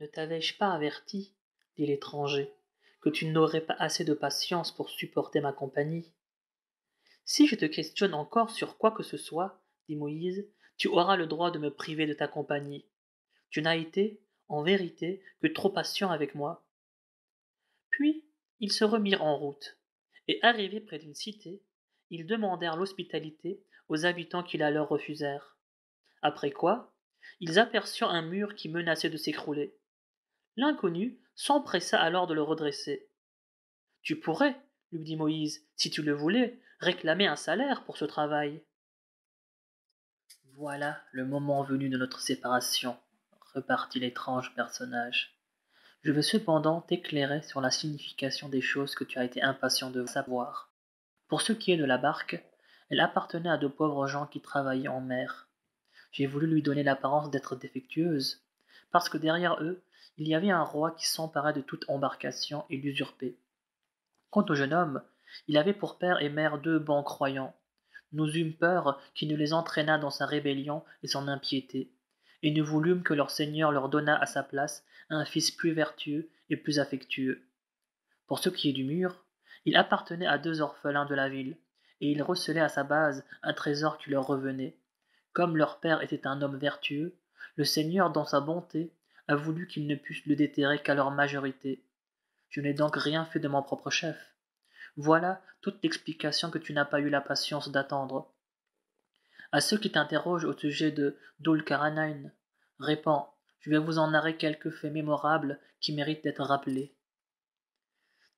Ne t'avais-je pas averti, dit l'étranger, que tu n'aurais pas assez de patience pour supporter ma compagnie? Si je te questionne encore sur quoi que ce soit, dit Moïse, tu auras le droit de me priver de ta compagnie. Tu n'as été, en vérité, que trop patient avec moi. Puis ils se remirent en route, et arrivés près d'une cité, ils demandèrent l'hospitalité aux habitants qui la leur refusèrent. Après quoi, ils aperçurent un mur qui menaçait de s'écrouler. L'inconnu s'empressa alors de le redresser. Tu pourrais, lui dit Moïse, si tu le voulais, réclamer un salaire pour ce travail. Voilà le moment venu de notre séparation, repartit l'étrange personnage. Je veux cependant t'éclairer sur la signification des choses que tu as été impatient de savoir. Pour ce qui est de la barque, elle appartenait à de pauvres gens qui travaillaient en mer. J'ai voulu lui donner l'apparence d'être défectueuse, parce que derrière eux, il y avait un roi qui s'emparait de toute embarcation et l'usurpait. Quant au jeune homme, il avait pour père et mère deux bons croyants. Nous eûmes peur qu'il ne les entraînât dans sa rébellion et son impiété, et nous voulûmes que leur Seigneur leur donnât à sa place un fils plus vertueux et plus affectueux. Pour ce qui est du mur, il appartenait à deux orphelins de la ville, et il recelait à sa base un trésor qui leur revenait. Comme leur père était un homme vertueux, le Seigneur, dans sa bonté, a voulu qu'ils ne pussent le déterrer qu'à leur majorité. Je n'ai donc rien fait de mon propre chef. Voilà toute l'explication que tu n'as pas eu la patience d'attendre. À ceux qui t'interrogent au sujet de Dulcarnain, réponds, je vais vous en narrer quelques faits mémorables qui méritent d'être rappelés.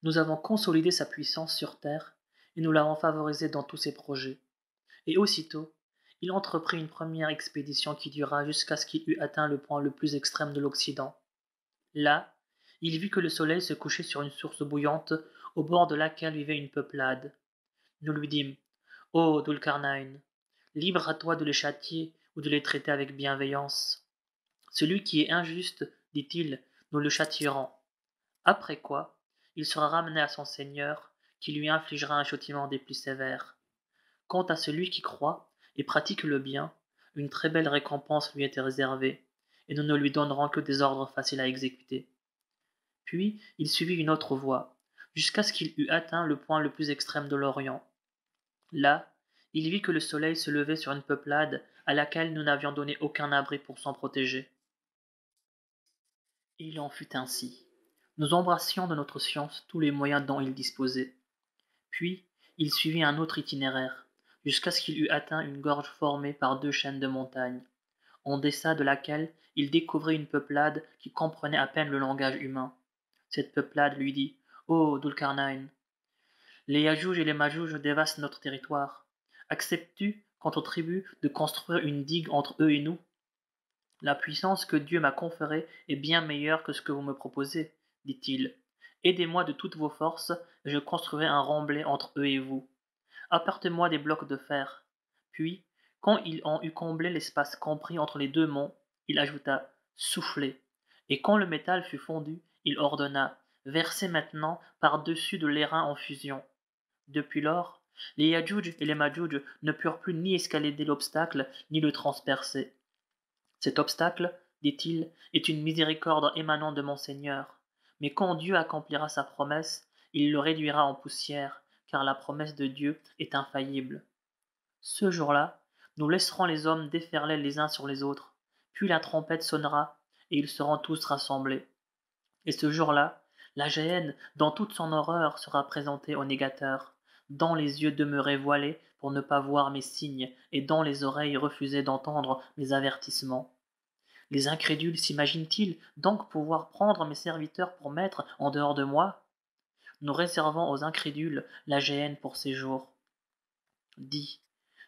Nous avons consolidé sa puissance sur terre, et nous l'avons favorisé dans tous ses projets. Et aussitôt, il entreprit une première expédition qui dura jusqu'à ce qu'il eût atteint le point le plus extrême de l'Occident. Là, il vit que le soleil se couchait sur une source bouillante au bord de laquelle vivait une peuplade. Nous lui dîmes, ô Dulcarnain, libre à toi de les châtier ou de les traiter avec bienveillance. Celui qui est injuste, dit-il, nous le châtierons. Après quoi, il sera ramené à son Seigneur, qui lui infligera un châtiment des plus sévères. Quant à celui qui croit et pratique le bien, une très belle récompense lui était réservée, et nous ne lui donnerons que des ordres faciles à exécuter. Puis il suivit une autre voie, jusqu'à ce qu'il eût atteint le point le plus extrême de l'Orient. Là, il vit que le soleil se levait sur une peuplade à laquelle nous n'avions donné aucun abri pour s'en protéger. Il en fut ainsi. Nous embrassions de notre science tous les moyens dont il disposait. Puis, il suivit un autre itinéraire, jusqu'à ce qu'il eût atteint une gorge formée par deux chaînes de montagnes, en deçà de laquelle il découvrit une peuplade qui comprenait à peine le langage humain. Cette peuplade lui dit « Ô Dulcarnain, les Yajouj et les Majouj dévastent notre territoire. Acceptes-tu, quant aux tribus, de construire une digue entre eux et nous? La puissance que Dieu m'a conférée est bien meilleure que ce que vous me proposez, dit-il. Aidez-moi de toutes vos forces, et je construirai un remblai entre eux et vous. Apportez-moi des blocs de fer. Puis, quand ils ont eu comblé l'espace compris entre les deux monts, il ajouta soufflez. Et quand le métal fut fondu, il ordonna versez maintenant par-dessus de l'airain en fusion. Depuis lors, les Yadjouj et les Madjouj ne purent plus ni escalader l'obstacle, ni le transpercer. Cet obstacle, dit-il, est une miséricorde émanant de mon Seigneur. Mais quand Dieu accomplira sa promesse, il le réduira en poussière, car la promesse de Dieu est infaillible. Ce jour-là, nous laisserons les hommes déferler les uns sur les autres, puis la trompette sonnera, et ils seront tous rassemblés. Et ce jour-là, la géhenne, dans toute son horreur, sera présentée au négateur, dont les yeux demeuraient voilés pour ne pas voir mes signes, et dont les oreilles refusaient d'entendre mes avertissements. Les incrédules s'imaginent-ils donc pouvoir prendre mes serviteurs pour maîtres en dehors de moi? Nous réservons aux incrédules la géhenne pour ces jours. Dis,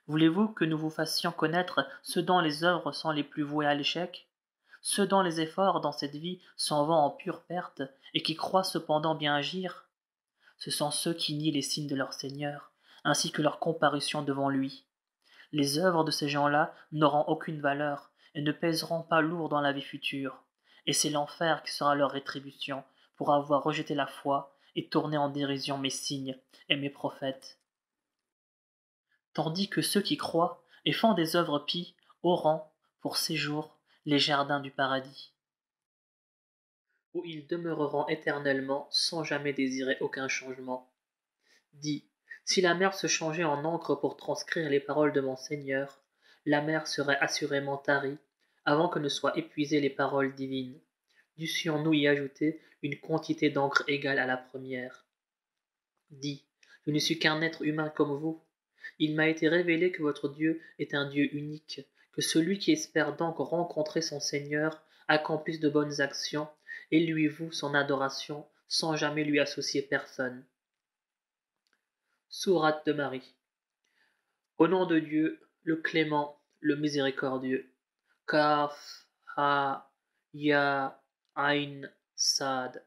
voulez-vous que nous vous fassions connaître ceux dont les œuvres sont les plus vouées à l'échec? Ceux dont les efforts dans cette vie s'en vont en pure perte et qui croient cependant bien agir? Ce sont ceux qui nient les signes de leur Seigneur, ainsi que leur comparution devant lui. Les œuvres de ces gens-là n'auront aucune valeur et ne pèseront pas lourd dans la vie future, et c'est l'enfer qui sera leur rétribution pour avoir rejeté la foi et tourné en dérision mes signes et mes prophètes. Tandis que ceux qui croient et font des œuvres pies auront, pour séjour, les jardins du paradis. où ils demeureront éternellement sans jamais désirer aucun changement. Dis, si la mer se changeait en encre pour transcrire les paroles de mon Seigneur, la mer serait assurément tarie, avant que ne soient épuisées les paroles divines. Dussions-nous y ajouter une quantité d'encre égale à la première. Dis, je ne suis qu'un être humain comme vous. Il m'a été révélé que votre Dieu est un Dieu unique, que celui qui espère donc rencontrer son Seigneur accomplisse de bonnes actions et lui voue son adoration sans jamais lui associer personne. Sourate de Marie. Au nom de Dieu, le clément, le miséricordieux. Kaf, Ha, Ya, Ain, Sad.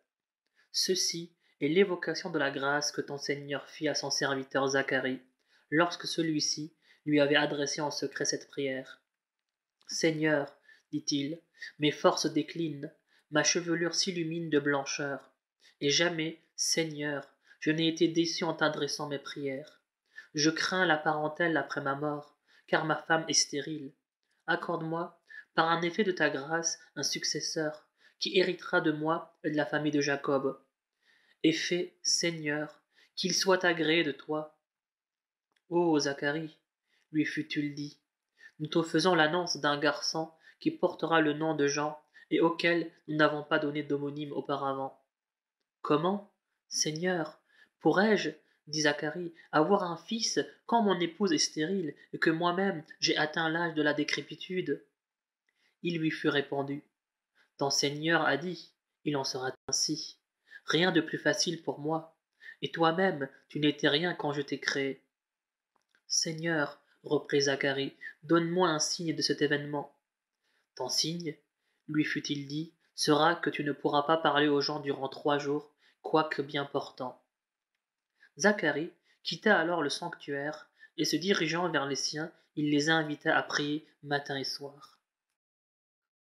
Ceci est l'évocation de la grâce que ton Seigneur fit à son serviteur Zacharie, lorsque celui-ci lui avait adressé en secret cette prière. Seigneur, dit-il, mes forces déclinent, ma chevelure s'illumine de blancheur, et jamais, Seigneur, je n'ai été déçu en t'adressant mes prières. Je crains la parentèle après ma mort, car ma femme est stérile. Accorde-moi, par un effet de ta grâce, un successeur, qui héritera de moi et de la famille de Jacob. Et fais, Seigneur, qu'il soit agréé de toi. Ô Zacharie, lui fut-il dit, nous te faisons l'annonce d'un garçon qui portera le nom de Jean et auquel nous n'avons pas donné d'homonyme auparavant. Comment, Seigneur, pourrais-je, dit Zacharie, avoir un fils quand mon épouse est stérile et que moi-même j'ai atteint l'âge de la décrépitude? Il lui fut répondu, ton Seigneur a dit, il en sera ainsi. Rien de plus facile pour moi. Et toi-même, tu n'étais rien quand je t'ai créé. Seigneur, reprit Zacharie, donne-moi un signe de cet événement. Ton signe, lui fut-il dit, sera que tu ne pourras pas parler aux gens durant 3 jours, quoique bien portant. Zacharie quitta alors le sanctuaire, et se dirigeant vers les siens, il les invita à prier matin et soir.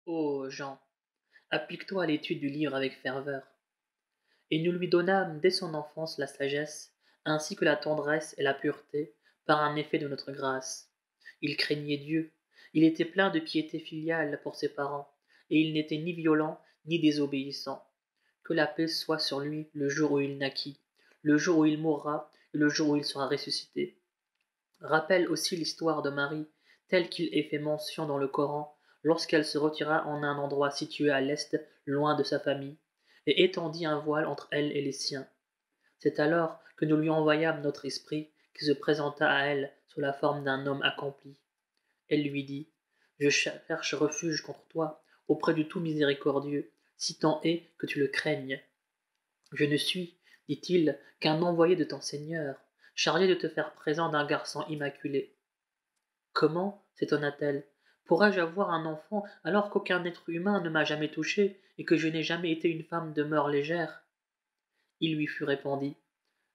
Ô Jean, applique-toi à l'étude du livre avec ferveur. Et nous lui donnâmes dès son enfance la sagesse, ainsi que la tendresse et la pureté, par un effet de notre grâce. Il craignait Dieu, il était plein de piété filiale pour ses parents, et il n'était ni violent ni désobéissant. Que la paix soit sur lui le jour où il naquit, le jour où il mourra et le jour où il sera ressuscité. Rappelle aussi l'histoire de Marie, telle qu'il est fait mention dans le Coran, lorsqu'elle se retira en un endroit situé à l'est, loin de sa famille, et étendit un voile entre elle et les siens. C'est alors que nous lui envoyâmes notre esprit, qui se présenta à elle sous la forme d'un homme accompli. Elle lui dit, je cherche refuge contre toi, auprès du tout miséricordieux, si tant est que tu le craignes. Je ne suis, dit-il, qu'un envoyé de ton Seigneur, chargé de te faire présent d'un garçon immaculé. Comment, s'étonna-t-elle, pourrais-je avoir un enfant alors qu'aucun être humain ne m'a jamais touché et que je n'ai jamais été une femme de mœurs légères? Il lui fut répondu,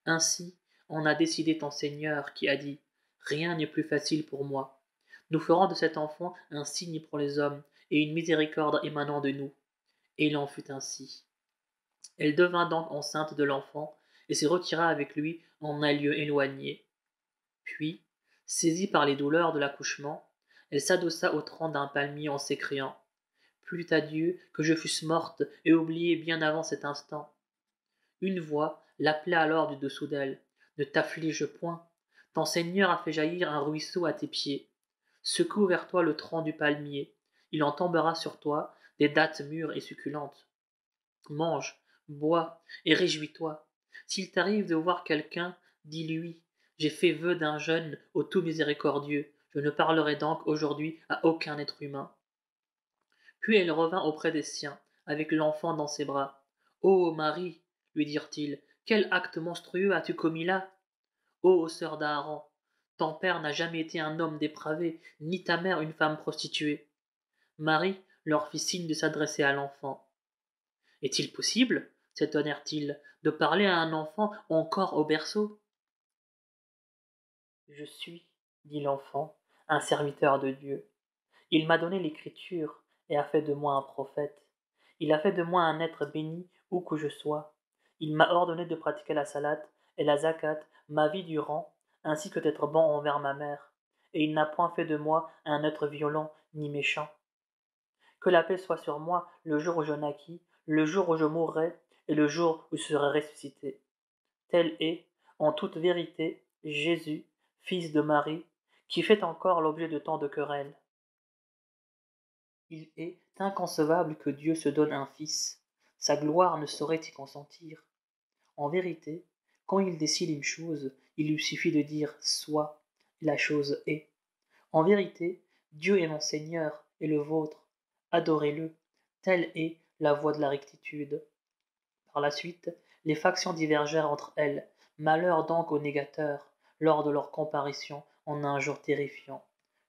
ainsi en a décidé ton Seigneur qui a dit, rien n'est plus facile pour moi. Nous ferons de cet enfant un signe pour les hommes et une miséricorde émanant de nous. Et il en fut ainsi. Elle devint donc enceinte de l'enfant et se retira avec lui en un lieu éloigné. Puis, saisie par les douleurs de l'accouchement, elle s'adossa au tronc d'un palmier en s'écriant, plût à Dieu que je fusse morte et oubliée bien avant cet instant. Une voix l'appelait alors du dessous d'elle. Ne t'afflige point. Ton Seigneur a fait jaillir un ruisseau à tes pieds. Secoue vers toi le tronc du palmier. Il en tombera sur toi des dattes mûres et succulentes. Mange, bois et réjouis-toi. S'il t'arrive de voir quelqu'un, dis-lui, j'ai fait vœu d'un jeûne au tout miséricordieux. Je ne parlerai donc aujourd'hui à aucun être humain. Puis elle revint auprès des siens, avec l'enfant dans ses bras. Ô Marie, lui dirent-ils, quel acte monstrueux as-tu commis là? Ô sœur d'Aaron, ton père n'a jamais été un homme dépravé, ni ta mère une femme prostituée. Marie leur fit signe de s'adresser à l'enfant. Est-il possible, s'étonnèrent-ils, de parler à un enfant encore au berceau? Je suis, dit l'enfant, un serviteur de Dieu. Il m'a donné l'écriture et a fait de moi un prophète. Il a fait de moi un être béni où que je sois. Il m'a ordonné de pratiquer la salate et la zakat ma vie durant, ainsi que d'être bon envers ma mère. Et il n'a point fait de moi un être violent ni méchant. Que la paix soit sur moi le jour où je naquis, le jour où je mourrai et le jour où je serai ressuscité. Tel est, en toute vérité, Jésus, fils de Marie, qui fait encore l'objet de tant de querelles. Il est inconcevable que Dieu se donne un fils. Sa gloire ne saurait y consentir. En vérité, quand il décide une chose, il lui suffit de dire soit, et la chose est. En vérité, Dieu est mon Seigneur et le vôtre. Adorez-le. Telle est la voie de la rectitude. Par la suite, les factions divergèrent entre elles. Malheur donc aux négateurs, lors de leur comparution en un jour terrifiant.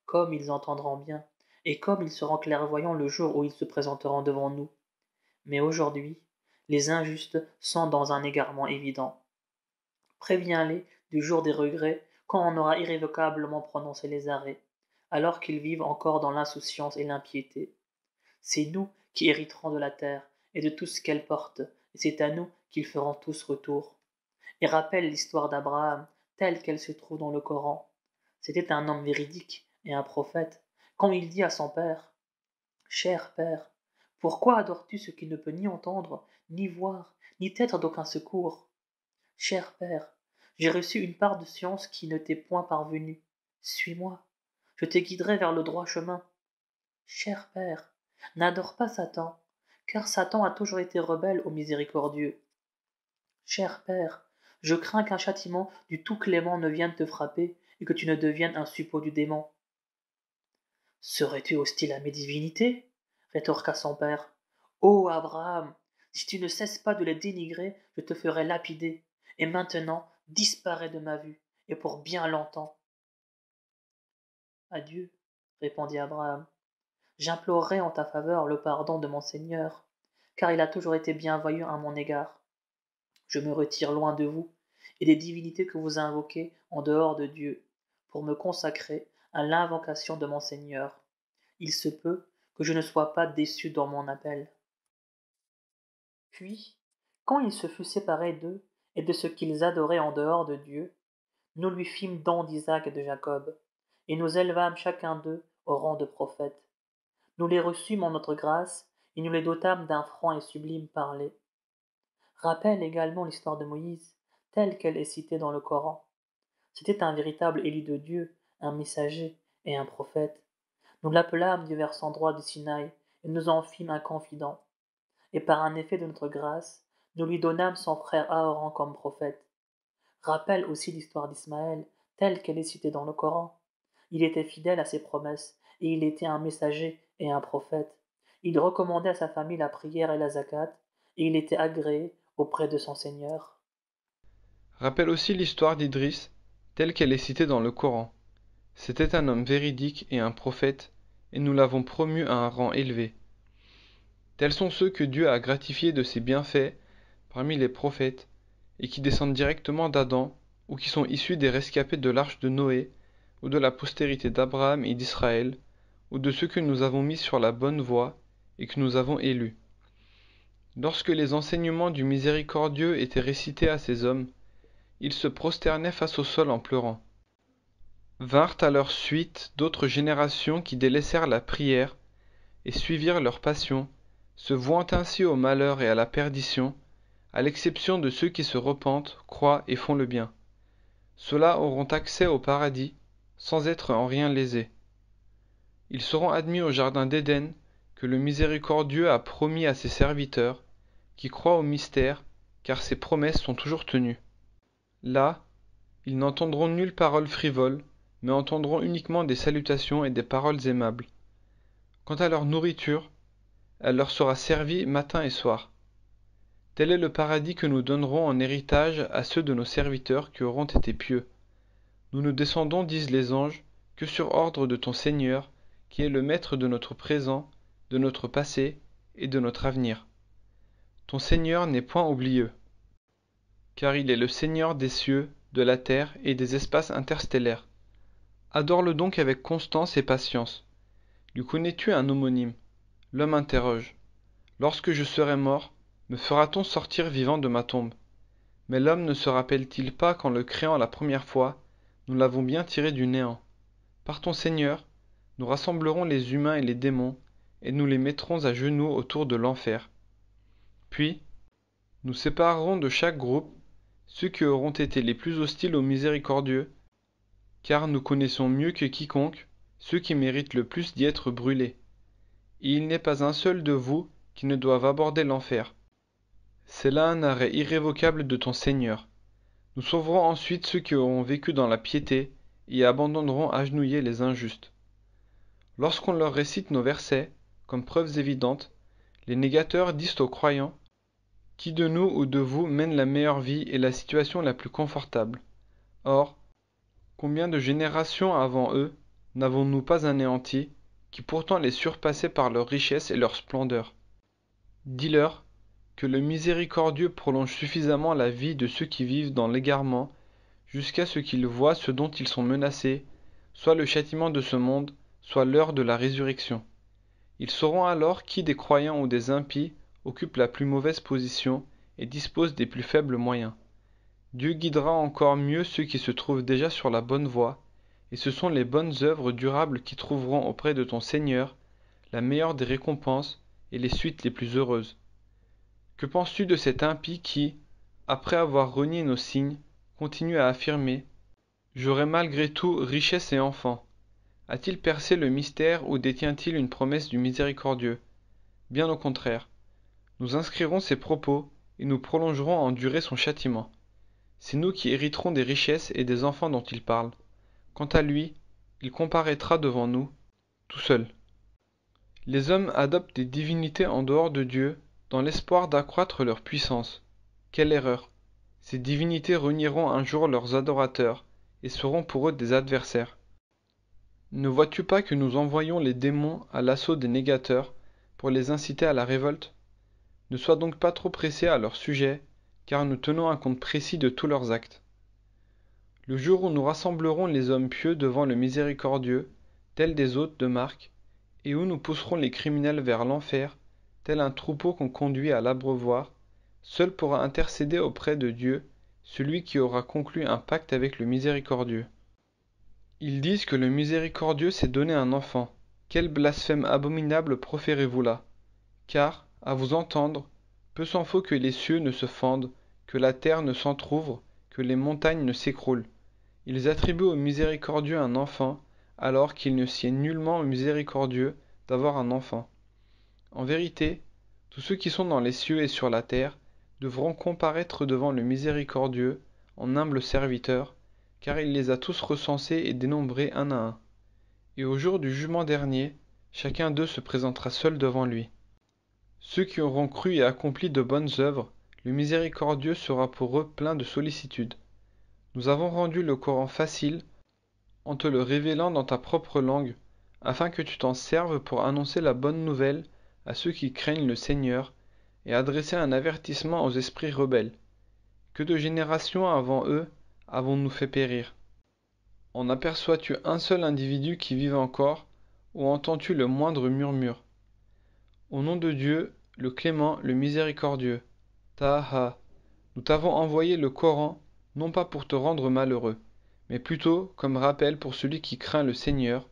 Comme ils entendront bien, et comme ils seront clairvoyants le jour où ils se présenteront devant nous. Mais aujourd'hui, les injustes sont dans un égarement évident. Préviens-les du jour des regrets, quand on aura irrévocablement prononcé les arrêts, alors qu'ils vivent encore dans l'insouciance et l'impiété. C'est nous qui hériterons de la terre et de tout ce qu'elle porte, et c'est à nous qu'ils feront tous retour. Et rappelle l'histoire d'Abraham, telle qu'elle se trouve dans le Coran. C'était un homme véridique et un prophète, quand il dit à son père, « Cher père, pourquoi adores-tu ce qui ne peut ni entendre, ni voir, ni t'être d'aucun secours? Cher père, j'ai reçu une part de science qui ne t'est point parvenue. Suis-moi, je te guiderai vers le droit chemin. Cher père, n'adore pas Satan, car Satan a toujours été rebelle au miséricordieux. Cher père, je crains qu'un châtiment du tout clément ne vienne te frapper et que tu ne deviennes un suppôt du démon. Serais-tu hostile à mes divinités? Rétorqua son père. Ô Abraham, si tu ne cesses pas de les dénigrer, je te ferai lapider, et maintenant disparais de ma vue, et pour bien longtemps. Adieu, répondit Abraham. J'implorerai en ta faveur le pardon de mon Seigneur, car il a toujours été bienveillant à mon égard. Je me retire loin de vous et des divinités que vous invoquez en dehors de Dieu, pour me consacrer à l'invocation de mon Seigneur. Il se peut que je ne sois pas déçu dans mon appel. Puis, quand il se fut séparé d'eux et de ce qu'ils adoraient en dehors de Dieu, nous lui fîmes don d'Isaac et de Jacob, et nous élevâmes chacun d'eux au rang de prophète. Nous les reçûmes en notre grâce, et nous les dotâmes d'un franc et sublime parler. Rappelle également l'histoire de Moïse, telle qu'elle est citée dans le Coran. C'était un véritable élu de Dieu, un messager et un prophète. Nous l'appelâmes du versant droit du Sinaï, et nous en fîmes un confident. Et par un effet de notre grâce, nous lui donnâmes son frère Aaron comme prophète. Rappelle aussi l'histoire d'Ismaël, telle qu'elle est citée dans le Coran. Il était fidèle à ses promesses, et il était un messager et un prophète. Il recommandait à sa famille la prière et la zakat, et il était agréé auprès de son Seigneur. Rappelle aussi l'histoire d'Idris, telle qu'elle est citée dans le Coran. C'était un homme véridique et un prophète, et nous l'avons promu à un rang élevé. Tels sont ceux que Dieu a gratifiés de ses bienfaits parmi les prophètes, et qui descendent directement d'Adam, ou qui sont issus des rescapés de l'arche de Noé, ou de la postérité d'Abraham et d'Israël, ou de ceux que nous avons mis sur la bonne voie, et que nous avons élus. Lorsque les enseignements du miséricordieux étaient récités à ces hommes, ils se prosternaient face au sol en pleurant. Vinrent à leur suite d'autres générations qui délaissèrent la prière et suivirent leur passion, se vouant ainsi au malheur et à la perdition, à l'exception de ceux qui se repentent, croient et font le bien. Ceux-là auront accès au paradis, sans être en rien lésés. Ils seront admis au jardin d'Éden, que le miséricordieux a promis à ses serviteurs, qui croient au mystère, car ses promesses sont toujours tenues. Là, ils n'entendront nulle parole frivole, mais entendront uniquement des salutations et des paroles aimables. Quant à leur nourriture, elle leur sera servie matin et soir. Tel est le paradis que nous donnerons en héritage à ceux de nos serviteurs qui auront été pieux. Nous ne descendons, disent les anges, que sur ordre de ton Seigneur, qui est le maître de notre présent, de notre passé et de notre avenir. Ton Seigneur n'est point oublieux, car il est le Seigneur des cieux, de la terre et des espaces interstellaires. Adore-le donc avec constance et patience. Lui connais-tu un homonyme? L'homme interroge. Lorsque je serai mort, me fera-t-on sortir vivant de ma tombe? Mais l'homme ne se rappelle-t-il pas qu'en le créant la première fois, nous l'avons bien tiré du néant? Par ton Seigneur, nous rassemblerons les humains et les démons, et nous les mettrons à genoux autour de l'enfer. Puis, nous séparerons de chaque groupe ceux qui auront été les plus hostiles au miséricordieux, car nous connaissons mieux que quiconque ceux qui méritent le plus d'y être brûlés. Et il n'est pas un seul de vous qui ne doive aborder l'enfer. C'est là un arrêt irrévocable de ton Seigneur. Nous sauverons ensuite ceux qui auront vécu dans la piété et abandonnerons agenouillés les injustes. Lorsqu'on leur récite nos versets, comme preuves évidentes, les négateurs disent aux croyants: qui de nous ou de vous mène la meilleure vie et la situation la plus confortable? Or, combien de générations avant eux n'avons-nous pas anéantis, qui pourtant les surpassaient par leur richesse et leur splendeur? Dis-leur que le miséricordieux prolonge suffisamment la vie de ceux qui vivent dans l'égarement, jusqu'à ce qu'ils voient ce dont ils sont menacés, soit le châtiment de ce monde, soit l'heure de la résurrection. Ils sauront alors qui des croyants ou des impies occupe la plus mauvaise position et dispose des plus faibles moyens. Dieu guidera encore mieux ceux qui se trouvent déjà sur la bonne voie, et ce sont les bonnes œuvres durables qui trouveront auprès de ton Seigneur la meilleure des récompenses et les suites les plus heureuses. Que penses-tu de cet impie qui, après avoir renié nos signes, continue à affirmer: j'aurai malgré tout richesse et enfants? A-t-il percé le mystère ou détient-il une promesse du miséricordieux? Bien au contraire. Nous inscrirons ses propos et nous prolongerons en durée son châtiment. C'est nous qui hériterons des richesses et des enfants dont il parle. Quant à lui, il comparaîtra devant nous, tout seul. Les hommes adoptent des divinités en dehors de Dieu, dans l'espoir d'accroître leur puissance. Quelle erreur! Ces divinités renieront un jour leurs adorateurs, et seront pour eux des adversaires. Ne vois-tu pas que nous envoyons les démons à l'assaut des négateurs, pour les inciter à la révolte? Ne sois donc pas trop pressé à leur sujet, car nous tenons un compte précis de tous leurs actes. Le jour où nous rassemblerons les hommes pieux devant le miséricordieux, tels des hôtes de marque, et où nous pousserons les criminels vers l'enfer, tel un troupeau qu'on conduit à l'abreuvoir, seul pourra intercéder auprès de Dieu celui qui aura conclu un pacte avec le miséricordieux. Ils disent que le miséricordieux s'est donné un enfant. Quel blasphème abominable proférez-vous là? Car, à vous entendre, peu s'en faut que les cieux ne se fendent, que la terre ne s'entr'ouvre, que les montagnes ne s'écroulent. Ils attribuent au miséricordieux un enfant, alors qu'il ne sied nullement au miséricordieux d'avoir un enfant. En vérité, tous ceux qui sont dans les cieux et sur la terre devront comparaître devant le miséricordieux en humbles serviteurs, car il les a tous recensés et dénombrés un à un. Et au jour du jugement dernier, chacun d'eux se présentera seul devant lui. Ceux qui auront cru et accompli de bonnes œuvres, le miséricordieux sera pour eux plein de sollicitude. Nous avons rendu le Coran facile en te le révélant dans ta propre langue, afin que tu t'en serves pour annoncer la bonne nouvelle à ceux qui craignent le Seigneur et adresser un avertissement aux esprits rebelles. Que de générations avant eux avons-nous fait périr? En aperçois-tu un seul individu qui vive encore, ou entends-tu le moindre murmure? Au nom de Dieu, le clément, le miséricordieux. Taha, nous t'avons envoyé le Coran, non pas pour te rendre malheureux, mais plutôt comme rappel pour celui qui craint le Seigneur,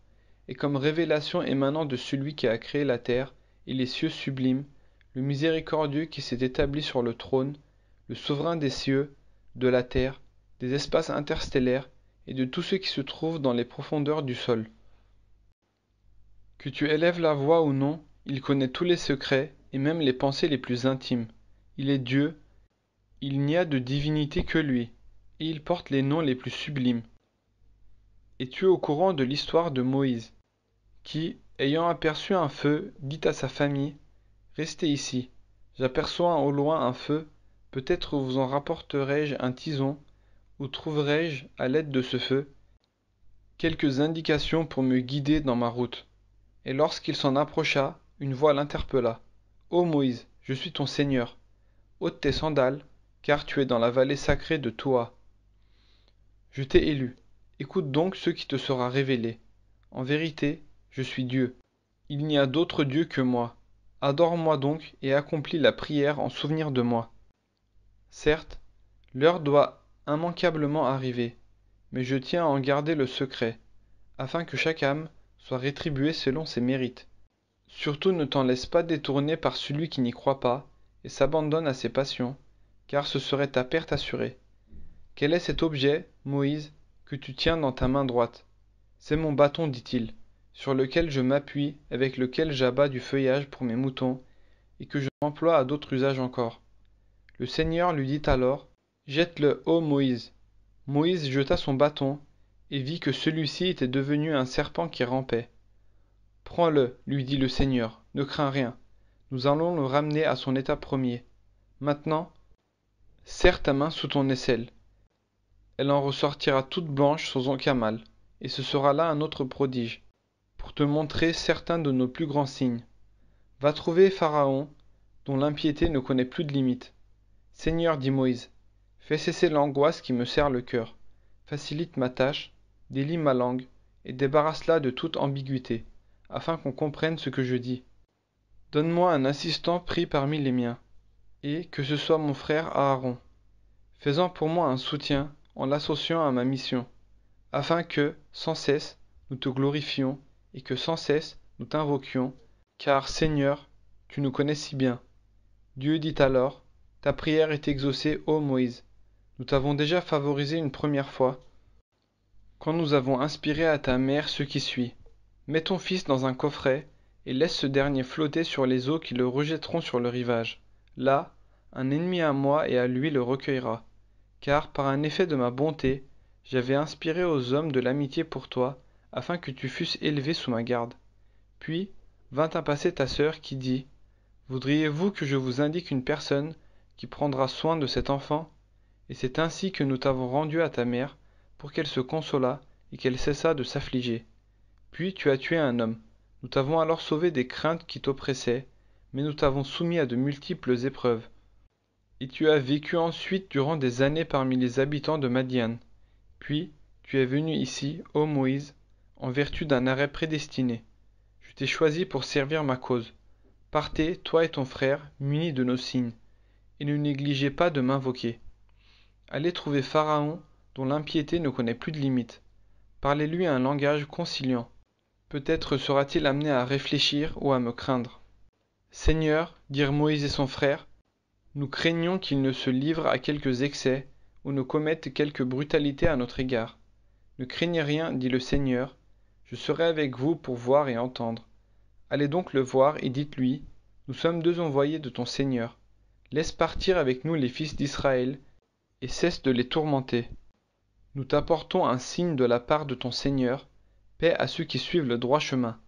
et comme révélation émanant de celui qui a créé la terre et les cieux sublimes, le miséricordieux qui s'est établi sur le trône, le souverain des cieux, de la terre, des espaces interstellaires et de tous ceux qui se trouvent dans les profondeurs du sol. Que tu élèves la voix ou non, il connaît tous les secrets et même les pensées les plus intimes. Il est Dieu, il n'y a de divinité que lui, et il porte les noms les plus sublimes. Es-tu au courant de l'histoire de Moïse, qui, ayant aperçu un feu, dit à sa famille: restez ici, j'aperçois au loin un feu, peut-être vous en rapporterai-je un tison, ou trouverai-je, à l'aide de ce feu, quelques indications pour me guider dans ma route. Et lorsqu'il s'en approcha, une voix l'interpella. Ô Moïse, je suis ton Seigneur. Ôte tes sandales, car tu es dans la vallée sacrée de Toa. Je t'ai élu. Écoute donc ce qui te sera révélé. En vérité, je suis Dieu. Il n'y a d'autre Dieu que moi. Adore-moi donc et accomplis la prière en souvenir de moi. Certes, l'heure doit immanquablement arriver, mais je tiens à en garder le secret, afin que chaque âme soit rétribuée selon ses mérites. Surtout ne t'en laisse pas détourner par celui qui n'y croit pas, et s'abandonne à ses passions, car ce serait ta perte assurée. Quel est cet objet, Moïse, que tu tiens dans ta main droite? C'est mon bâton, dit-il, sur lequel je m'appuie, avec lequel j'abats du feuillage pour mes moutons, et que je m'emploie à d'autres usages encore. Le Seigneur lui dit alors, jette-le, ô Moïse. Moïse jeta son bâton, et vit que celui-ci était devenu un serpent qui rampait. Prends-le, lui dit le Seigneur, ne crains rien. Nous allons le ramener à son état premier. Maintenant, serre ta main sous ton aisselle. Elle en ressortira toute blanche sans aucun mal, et ce sera là un autre prodige, pour te montrer certains de nos plus grands signes. Va trouver Pharaon, dont l'impiété ne connaît plus de limite. Seigneur, dit Moïse, fais cesser l'angoisse qui me serre le cœur. Facilite ma tâche, délie ma langue, et débarrasse-la de toute ambiguïté, afin qu'on comprenne ce que je dis. Donne-moi un assistant pris parmi les miens, et que ce soit mon frère Aaron. Fais-en pour moi un soutien en l'associant à ma mission, afin que, sans cesse, nous te glorifions, et que sans cesse nous t'invoquions, car, Seigneur, tu nous connais si bien. Dieu dit alors, ta prière est exaucée, ô Moïse. Nous t'avons déjà favorisé une première fois, quand nous avons inspiré à ta mère ce qui suit. Mets ton fils dans un coffret, et laisse ce dernier flotter sur les eaux qui le rejetteront sur le rivage. Là, un ennemi à moi et à lui le recueillera. Car, par un effet de ma bonté, j'avais inspiré aux hommes de l'amitié pour toi, afin que tu fusses élevé sous ma garde. Puis vint à passer ta sœur qui dit, voudriez-vous que je vous indique une personne qui prendra soin de cet enfant? Et c'est ainsi que nous t'avons rendu à ta mère, pour qu'elle se consolât et qu'elle cessât de s'affliger. Puis tu as tué un homme. Nous t'avons alors sauvé des craintes qui t'oppressaient, mais nous t'avons soumis à de multiples épreuves. Et tu as vécu ensuite durant des années parmi les habitants de Madian. Puis tu es venu ici, ô Moïse, en vertu d'un arrêt prédestiné. Je t'ai choisi pour servir ma cause. Partez, toi et ton frère, munis de nos signes, et ne négligez pas de m'invoquer. Allez trouver Pharaon, dont l'impiété ne connaît plus de limite. Parlez-lui un langage conciliant. Peut-être sera-t-il amené à réfléchir ou à me craindre. Seigneur, dirent Moïse et son frère, nous craignons qu'il ne se livre à quelques excès ou ne commette quelque brutalité à notre égard. Ne craignez rien, dit le Seigneur, je serai avec vous pour voir et entendre. Allez donc le voir et dites-lui, nous sommes deux envoyés de ton Seigneur. Laisse partir avec nous les fils d'Israël, et cesse de les tourmenter. Nous t'apportons un signe de la part de ton Seigneur, paix à ceux qui suivent le droit chemin.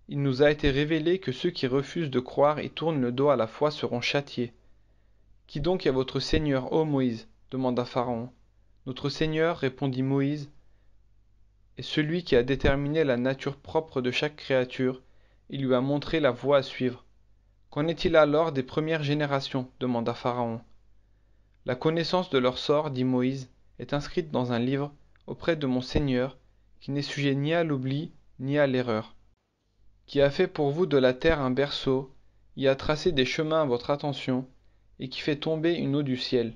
Il nous a été révélé que ceux qui refusent de croire et tournent le dos à la foi seront châtiés. Qui donc est votre Seigneur, ô Moïse? Demanda Pharaon. Notre Seigneur, répondit Moïse, est celui qui a déterminé la nature propre de chaque créature et lui a montré la voie à suivre. Qu'en est-il alors des premières générations? Demanda Pharaon. La connaissance de leur sort, dit Moïse, est inscrite dans un livre auprès de mon Seigneur, qui n'est sujet ni à l'oubli ni à l'erreur, qui a fait pour vous de la terre un berceau, y a tracé des chemins à votre attention, et qui fait tomber une eau du ciel.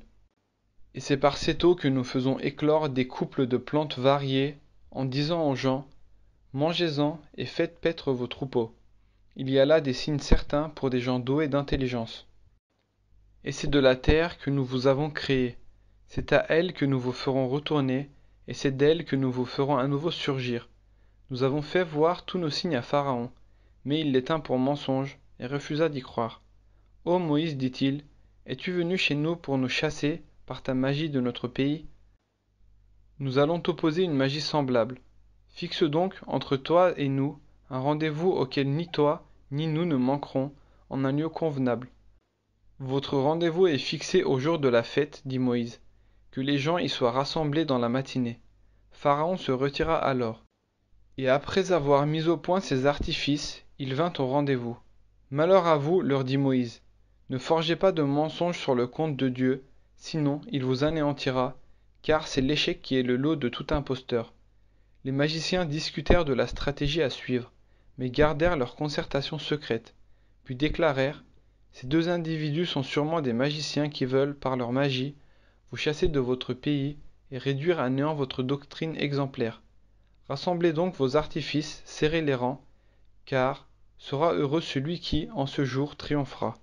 Et c'est par cette eau que nous faisons éclore des couples de plantes variées, en disant aux gens, mangez-en et faites paître vos troupeaux. Il y a là des signes certains pour des gens doués d'intelligence. Et c'est de la terre que nous vous avons créé. C'est à elle que nous vous ferons retourner, et c'est d'elle que nous vous ferons à nouveau surgir. Nous avons fait voir tous nos signes à Pharaon, mais il les tint pour mensonges, et refusa d'y croire. Ô Moïse, dit-il, es-tu venu chez nous pour nous chasser par ta magie de notre pays? Nous allons t'opposer une magie semblable. Fixe donc entre toi et nous un rendez-vous auquel ni toi ni nous ne manquerons, en un lieu convenable. Votre rendez-vous est fixé au jour de la fête, dit Moïse, que les gens y soient rassemblés dans la matinée. Pharaon se retira alors. Et après avoir mis au point ses artifices, il vint au rendez-vous. Malheur à vous, leur dit Moïse, ne forgez pas de mensonges sur le compte de Dieu, sinon il vous anéantira, car c'est l'échec qui est le lot de tout imposteur. Les magiciens discutèrent de la stratégie à suivre, mais gardèrent leur concertation secrète, puis déclarèrent, ces deux individus sont sûrement des magiciens qui veulent, par leur magie, vous chasser de votre pays et réduire à néant votre doctrine exemplaire. Rassemblez donc vos artifices, serrez les rangs, car sera heureux celui qui, en ce jour, triomphera.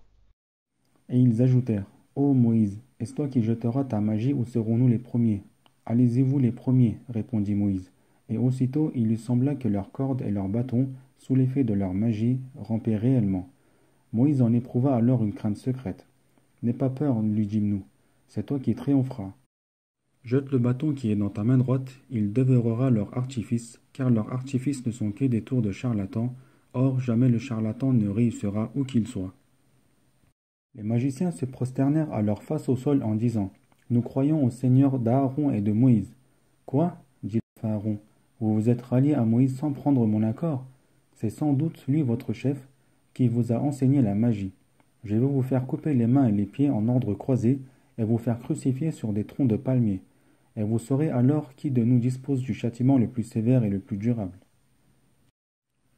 Et ils ajoutèrent, Ô Moïse, est-ce toi qui jetteras ta magie ou serons-nous les premiers? Allez-y-vous les premiers, répondit Moïse. Et aussitôt il lui sembla que leurs cordes et leurs bâtons, sous l'effet de leur magie, rampaient réellement. Moïse en éprouva alors une crainte secrète. N'aie pas peur, lui dîmes-nous, c'est toi qui triompheras. Jette le bâton qui est dans ta main droite, il dévorera leur artifice, car leurs artifices ne sont que des tours de charlatans, or jamais le charlatan ne réussira où qu'il soit. Les magiciens se prosternèrent alors face au sol en disant, Nous croyons au Seigneur d'Aaron et de Moïse. Quoi? Dit Pharaon. Vous vous êtes ralliés à Moïse sans prendre mon accord? C'est sans doute lui votre chef, qui vous a enseigné la magie. Je vais vous faire couper les mains et les pieds en ordre croisé, et vous faire crucifier sur des troncs de palmiers. Et vous saurez alors qui de nous dispose du châtiment le plus sévère et le plus durable.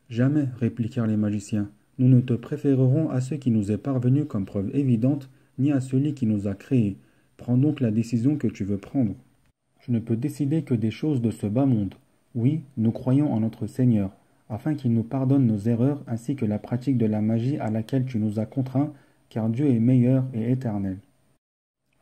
Jamais, répliquèrent les magiciens, nous ne te préférerons à ce qui nous est parvenu comme preuve évidente, ni à celui qui nous a créés. Prends donc la décision que tu veux prendre. Je ne peux décider que des choses de ce bas monde. Oui, nous croyons en notre Seigneur, afin qu'il nous pardonne nos erreurs ainsi que la pratique de la magie à laquelle tu nous as contraints, car Dieu est meilleur et éternel.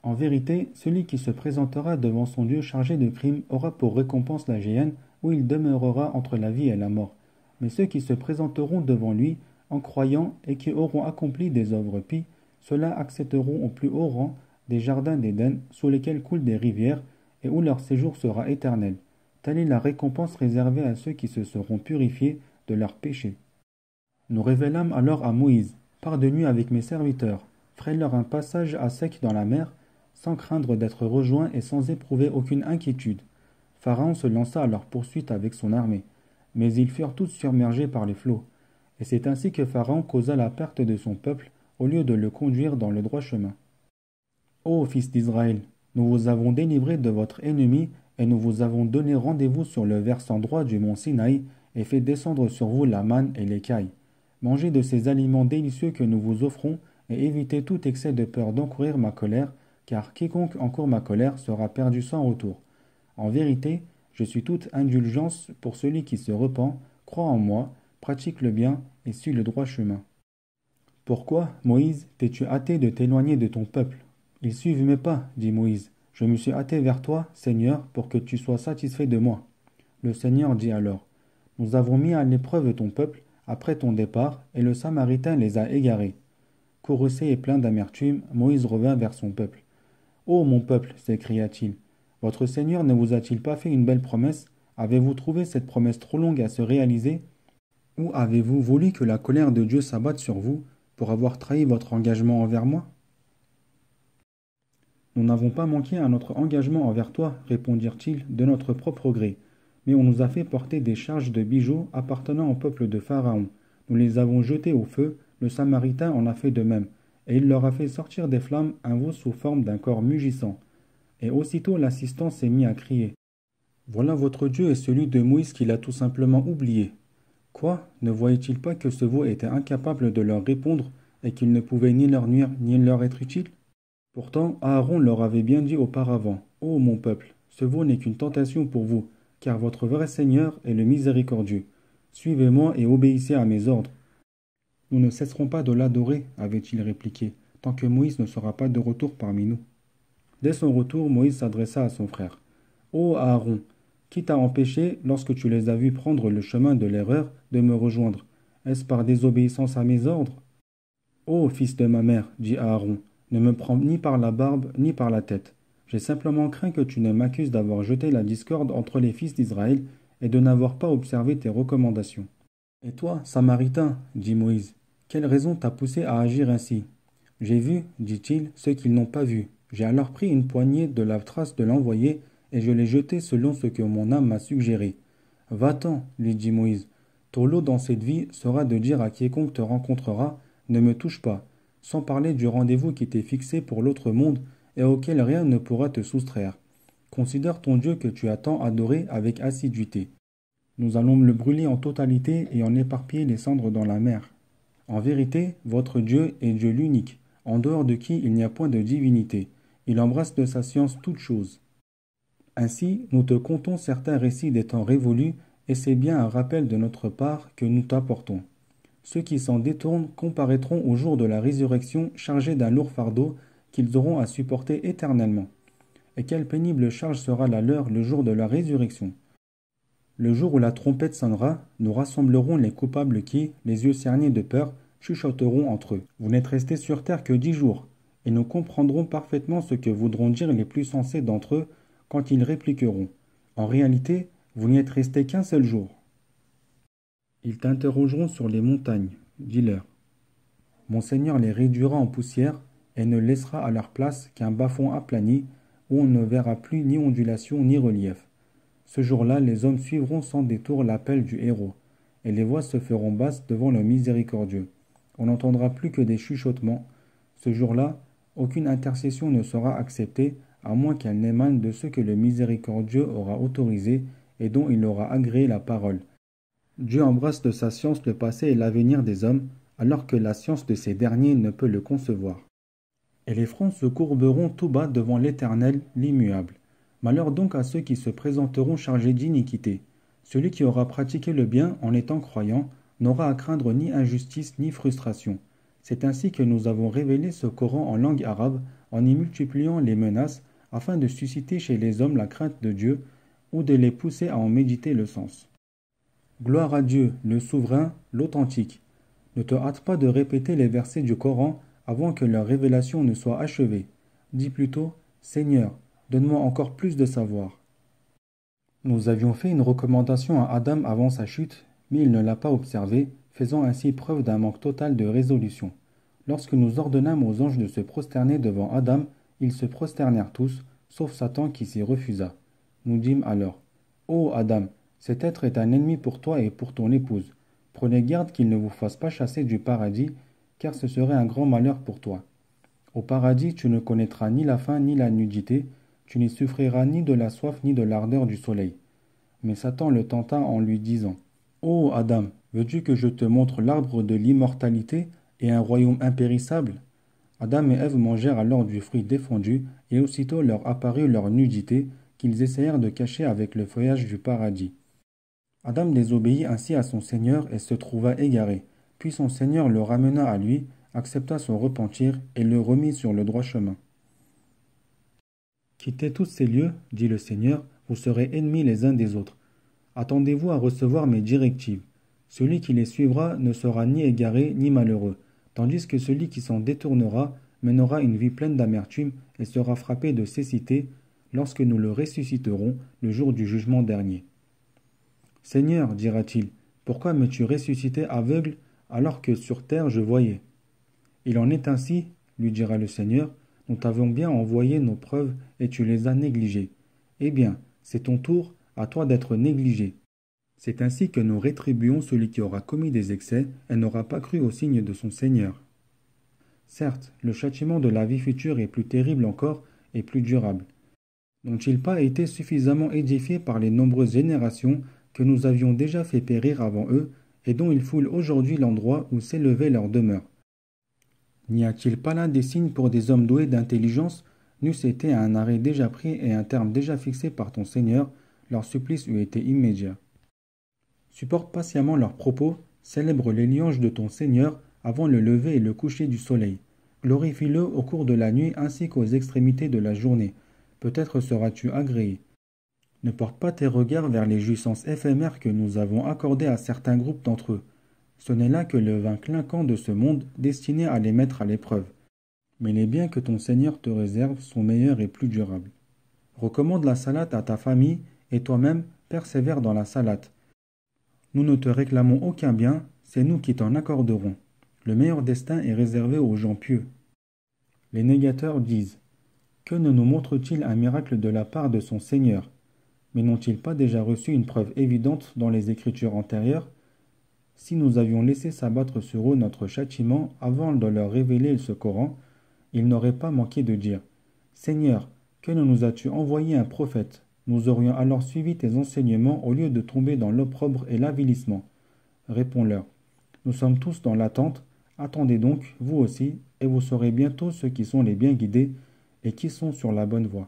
En vérité, celui qui se présentera devant son Dieu chargé de crimes aura pour récompense la géhenne, où il demeurera entre la vie et la mort. Mais ceux qui se présenteront devant lui, en croyant et qui auront accompli des œuvres pies, ceux-là accéderont au plus haut rang des jardins d'Éden, sous lesquels coulent des rivières, et où leur séjour sera éternel. Telle est la récompense réservée à ceux qui se seront purifiés de leurs péchés. Nous révélâmes alors à Moïse, pars de nuit avec mes serviteurs, fraie-leur un passage à sec dans la mer, sans craindre d'être rejoints et sans éprouver aucune inquiétude. Pharaon se lança à leur poursuite avec son armée, mais ils furent tous submergés par les flots. Et c'est ainsi que Pharaon causa la perte de son peuple, au lieu de le conduire dans le droit chemin. Ô fils d'Israël, nous vous avons délivrés de votre ennemi, et nous vous avons donné rendez-vous sur le versant droit du mont Sinaï, et fait descendre sur vous la manne et l'écaille. Mangez de ces aliments délicieux que nous vous offrons, et évitez tout excès de peur d'encourir ma colère, car quiconque encourt ma colère sera perdu sans retour. En vérité, je suis toute indulgence pour celui qui se repent, croit en moi, pratique le bien et suit le droit chemin. Pourquoi, Moïse, t'es-tu hâté de t'éloigner de ton peuple? Ils suivent mes pas, dit Moïse. Je me suis hâté vers toi, Seigneur, pour que tu sois satisfait de moi. Le Seigneur dit alors, Nous avons mis à l'épreuve ton peuple après ton départ, et le Samaritain les a égarés. Courroucé et plein d'amertume, Moïse revint vers son peuple. Ô mon peuple, s'écria-t-il, votre Seigneur ne vous a-t-il pas fait une belle promesse? Avez-vous trouvé cette promesse trop longue à se réaliser? Ou avez-vous voulu que la colère de Dieu s'abatte sur vous pour avoir trahi votre engagement envers moi? Nous n'avons pas manqué à notre engagement envers toi, répondirent-ils, de notre propre gré. Mais on nous a fait porter des charges de bijoux appartenant au peuple de Pharaon. Nous les avons jetés au feu, le Samaritain en a fait de même, et il leur a fait sortir des flammes un veau sous forme d'un corps mugissant. Et aussitôt l'assistant s'est mis à crier. Voilà votre Dieu et celui de Moïse qu'il a tout simplement oublié. Quoi? Ne voyait-il pas que ce veau était incapable de leur répondre et qu'il ne pouvait ni leur nuire ni leur être utile? Pourtant, Aaron leur avait bien dit auparavant, « Ô mon peuple, ce veau n'est qu'une tentation pour vous, car votre vrai Seigneur est le miséricordieux. Suivez-moi et obéissez à mes ordres. » Nous ne cesserons pas de l'adorer, avait-il répliqué, tant que Moïse ne sera pas de retour parmi nous. Dès son retour, Moïse s'adressa à son frère. « Ô Aaron, qui t'a empêché, lorsque tu les as vus prendre le chemin de l'erreur, de me rejoindre? Est-ce par désobéissance à mes ordres? » « Ô fils de ma mère, dit Aaron, ne me prends ni par la barbe ni par la tête. J'ai simplement craint que tu ne m'accuses d'avoir jeté la discorde entre les fils d'Israël et de n'avoir pas observé tes recommandations. »« Et toi, Samaritain, dit Moïse, quelle raison t'a poussé à agir ainsi? J'ai vu, dit-il, ce qu'ils n'ont pas vu. J'ai alors pris une poignée de la trace de l'envoyé et je l'ai jetée selon ce que mon âme m'a suggéré. Va-t'en, lui dit Moïse. Ton lot dans cette vie sera de dire à quiconque te rencontrera, ne me touche pas, sans parler du rendez-vous qui t'est fixé pour l'autre monde et auquel rien ne pourra te soustraire. Considère ton Dieu que tu as tant adoré avec assiduité. Nous allons le brûler en totalité et en éparpiller les cendres dans la mer. En vérité, votre Dieu est Dieu l'unique, en dehors de qui il n'y a point de divinité. Il embrasse de sa science toutes choses. Ainsi, nous te contons certains récits des temps révolus, et c'est bien un rappel de notre part que nous t'apportons. Ceux qui s'en détournent comparaîtront au jour de la résurrection chargés d'un lourd fardeau qu'ils auront à supporter éternellement. Et quelle pénible charge sera la leur le jour de la résurrection! Le jour où la trompette sonnera, nous rassemblerons les coupables qui, les yeux cernés de peur, chuchoteront entre eux. Vous n'êtes restés sur terre que 10 jours, et nous comprendrons parfaitement ce que voudront dire les plus sensés d'entre eux quand ils répliqueront. En réalité, vous n'y êtes restés qu'un seul jour. Ils t'interrogeront sur les montagnes, dis-leur. Mon Seigneur les réduira en poussière et ne laissera à leur place qu'un bas-fond aplani où on ne verra plus ni ondulation ni relief. Ce jour-là, les hommes suivront sans détour l'appel du héros, et les voix se feront basses devant le miséricordieux. On n'entendra plus que des chuchotements. Ce jour-là, aucune intercession ne sera acceptée, à moins qu'elle n'émane de ceux que le miséricordieux aura autorisés et dont il aura agréé la parole. Dieu embrasse de sa science le passé et l'avenir des hommes, alors que la science de ces derniers ne peut le concevoir. Et les fronts se courberont tout bas devant l'Éternel, l'immuable. Malheur donc à ceux qui se présenteront chargés d'iniquité. Celui qui aura pratiqué le bien en étant croyant n'aura à craindre ni injustice ni frustration. C'est ainsi que nous avons révélé ce Coran en langue arabe, en y multipliant les menaces, afin de susciter chez les hommes la crainte de Dieu, ou de les pousser à en méditer le sens. Gloire à Dieu, le souverain, l'authentique. Ne te hâte pas de répéter les versets du Coran avant que leur révélation ne soit achevée. Dis plutôt, Seigneur, donne-moi encore plus de savoir. Nous avions fait une recommandation à Adam avant sa chute, mais il ne l'a pas observée, faisant ainsi preuve d'un manque total de résolution. Lorsque nous ordonnâmes aux anges de se prosterner devant Adam, ils se prosternèrent tous, sauf Satan qui s'y refusa. Nous dîmes alors, Ô Adam, cet être est un ennemi pour toi et pour ton épouse. Prenez garde qu'il ne vous fasse pas chasser du paradis, car ce serait un grand malheur pour toi. Au paradis, tu ne connaîtras ni la faim ni la nudité, tu n'y souffriras ni de la soif ni de l'ardeur du soleil. Mais Satan le tenta en lui disant, Ô Adam, veux-tu que je te montre l'arbre de l'immortalité et un royaume impérissable? Adam et Ève mangèrent alors du fruit défendu, et aussitôt leur apparut leur nudité, qu'ils essayèrent de cacher avec le feuillage du paradis. Adam désobéit ainsi à son Seigneur et se trouva égaré. Puis son Seigneur le ramena à lui, accepta son repentir et le remit sur le droit chemin. Quittez tous ces lieux, dit le Seigneur, vous serez ennemis les uns des autres. Attendez-vous à recevoir mes directives. Celui qui les suivra ne sera ni égaré ni malheureux, tandis que celui qui s'en détournera mènera une vie pleine d'amertume et sera frappé de cécité lorsque nous le ressusciterons le jour du jugement dernier. Seigneur, dira-t-il, pourquoi m'es-tu ressuscité aveugle alors que sur terre je voyais? Il en est ainsi, lui dira le Seigneur, nous t'avons bien envoyé nos preuves et tu les as négligées. Eh bien, c'est ton tour, à toi d'être négligé. C'est ainsi que nous rétribuons celui qui aura commis des excès et n'aura pas cru au signe de son Seigneur. Certes, le châtiment de la vie future est plus terrible encore et plus durable. N'ont-ils pas été suffisamment édifiés par les nombreuses générations que nous avions déjà fait périr avant eux et dont ils foulent aujourd'hui l'endroit où s'élevait leur demeure? N'y a-t-il pas là des signes pour des hommes doués d'intelligence? N'eussent été un arrêt déjà pris et un terme déjà fixé par ton Seigneur, leur supplice eût été immédiat. Supporte patiemment leurs propos, célèbre les louanges de ton Seigneur avant le lever et le coucher du soleil. Glorifie-le au cours de la nuit ainsi qu'aux extrémités de la journée. Peut-être seras-tu agréé. Ne porte pas tes regards vers les jouissances éphémères que nous avons accordées à certains groupes d'entre eux. Ce n'est là que le vin clinquant de ce monde destiné à les mettre à l'épreuve. Mais les biens que ton Seigneur te réserve sont meilleurs et plus durables. Recommande la salate à ta famille et toi-même persévère dans la salate. Nous ne te réclamons aucun bien, c'est nous qui t'en accorderons. Le meilleur destin est réservé aux gens pieux. Les négateurs disent, que ne nous montre-t-il un miracle de la part de son Seigneur? Mais n'ont-ils pas déjà reçu une preuve évidente dans les Écritures antérieures? Si nous avions laissé s'abattre sur eux notre châtiment avant de leur révéler ce Coran, ils n'auraient pas manqué de dire « Seigneur, que ne nous as-tu envoyé un prophète? Nous aurions alors suivi tes enseignements au lieu de tomber dans l'opprobre et l'avilissement. » Réponds-leur « Nous sommes tous dans l'attente, attendez donc, vous aussi, et vous saurez bientôt ceux qui sont les bien guidés et qui sont sur la bonne voie. »